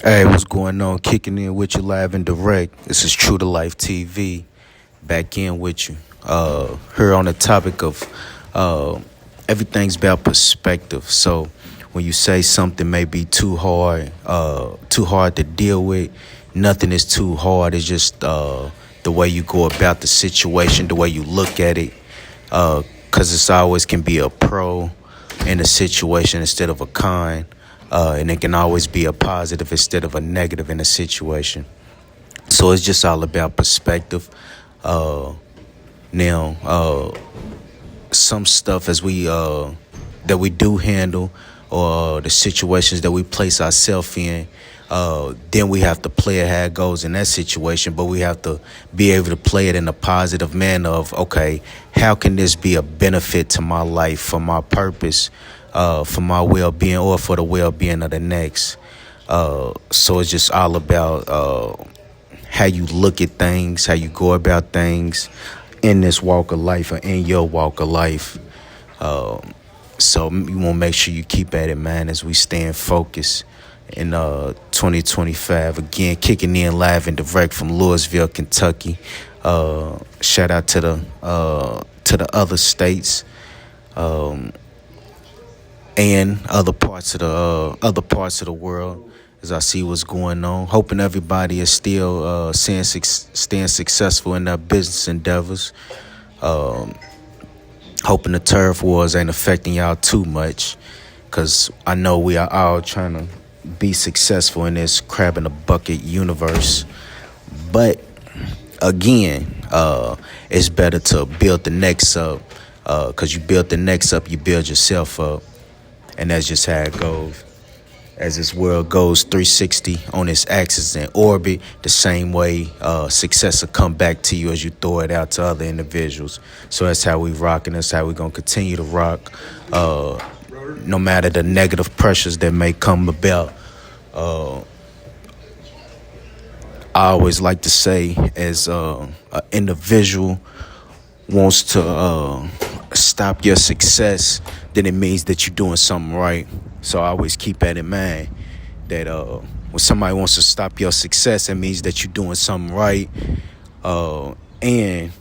Hey, what's going on? Kicking in with you live and direct. This is True to Life TV. Back in with you. Here on the topic of uh, everything's about perspective. So when you say something may be too hard to deal with, nothing is too hard. It's just the way you go about the situation, the way you look at it. Because it's always can be a pro in a situation instead of a con. And it can always be a positive instead of a negative in a situation. So it's just all about perspective. Now, some stuff as we that we do handle, or the situations that we place ourselves in, then we have to play it how it goes in that situation. But we have to be able to play it in a positive manner of, okay, how can this be a benefit to my life, for my purpose, for my well-being, or for the well-being of the next. So it's just all about how you look at things, how you go about things in this walk of life or in your walk of life. So you want to make sure you keep at it, man, as we stay focused in 2025. Again, kicking in live and direct from Louisville, Kentucky. Shout out to the other states. And other parts of the world, as I see what's going on. Hoping everybody is still staying successful in their business endeavors. Hoping the turf wars ain't affecting y'all too much, because I know we are all trying to be successful in this crab in a bucket universe. But again, it's better to build the next up, because you build the next up, you build yourself up. And that's just how it goes. As this world goes 360 on its axis in orbit, the same way success will come back to you as you throw it out to other individuals. So that's how we rock, and that's how we're going to continue to rock, no matter the negative pressures that may come about. I always like to say, as an individual wants to stop your success, then it means that you're doing something right. So I always keep that in mind, that when somebody wants to stop your success, it means that you're doing something right, and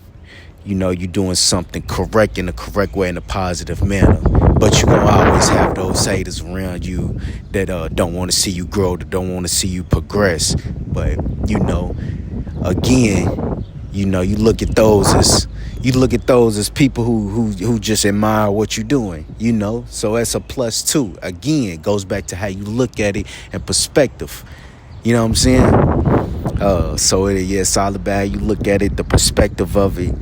you're doing something correct in the correct way, in a positive manner. But you're going to always have those haters around you that don't want to see you grow, that don't want to see you progress. But again, you look at those as people who just admire what you're doing, so that's a plus too. Again, it goes back to how you look at it and perspective. You know what I'm saying? It's all about how you look at it, the perspective of it,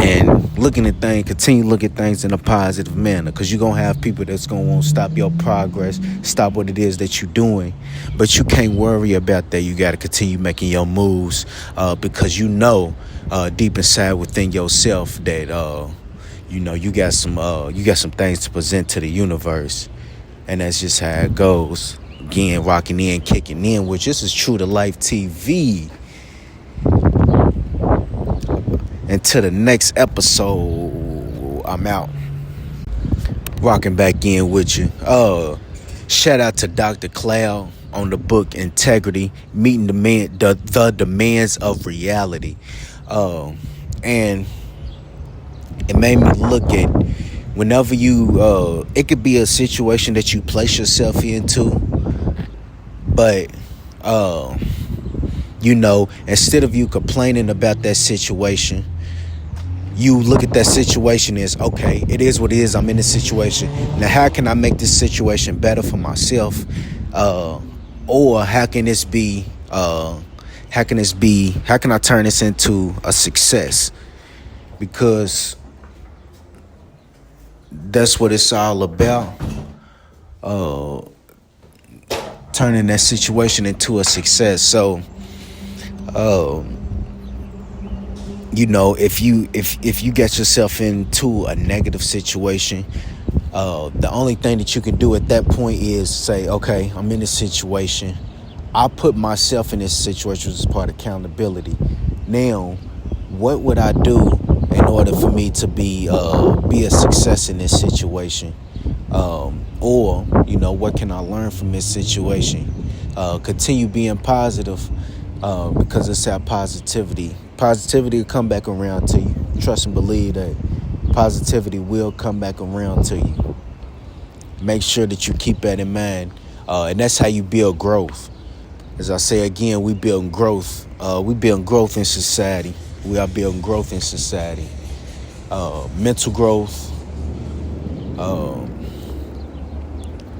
and continue to look at things in a positive manner, because you're going to have people that's going to want to stop your progress, stop what it is that you're doing. But you can't worry about that. You got to continue making your moves, because deep inside within yourself that you got some things to present to the universe. And that's just how it goes. Again, rocking in, kicking in, which this is True to Life TV. Until the next episode, I'm out. Rocking back in with you. Shout out to Dr. Cloud on the book Integrity, Meeting the Demands of Reality. And it made me look at, whenever it could be a situation that you place yourself into, but instead of you complaining about that situation, you look at that situation as, okay, it is what it is. I'm in this situation. Now, how can I make this situation better for myself? Or how can I turn this into a success? Because that's what it's all about. Turning that situation into a success. So, if you get yourself into a negative situation, the only thing that you can do at that point is say, okay, I'm in this situation. I put myself in this situation as part of accountability. Now, what would I do in order for me to be a success in this situation? Or or, what can I learn from this situation? Continue being positive, because it's our positivity will come back around to you. Trust and believe that positivity will come back around to you. Make sure that you keep that in mind, and that's how you build growth. As I say again, we building growth. We building growth in society. We are building growth in society. Mental growth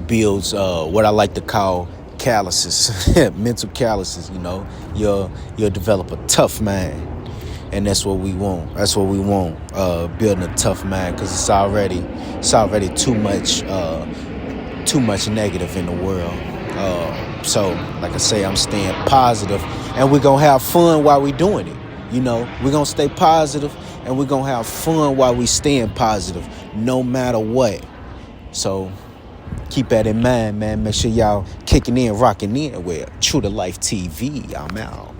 builds what I like to call calluses, mental calluses. You'll develop a tough mind, and that's what we want. That's what we want. Building a tough mind, because it's already too much negative in the world. So, like I say, I'm staying positive, and we're gonna have fun while we're doing it. We're gonna stay positive, and we're gonna have fun while we staying positive, no matter what. So keep that in mind, man. Make sure y'all kicking in, rocking in with True to Life TV. I'm out.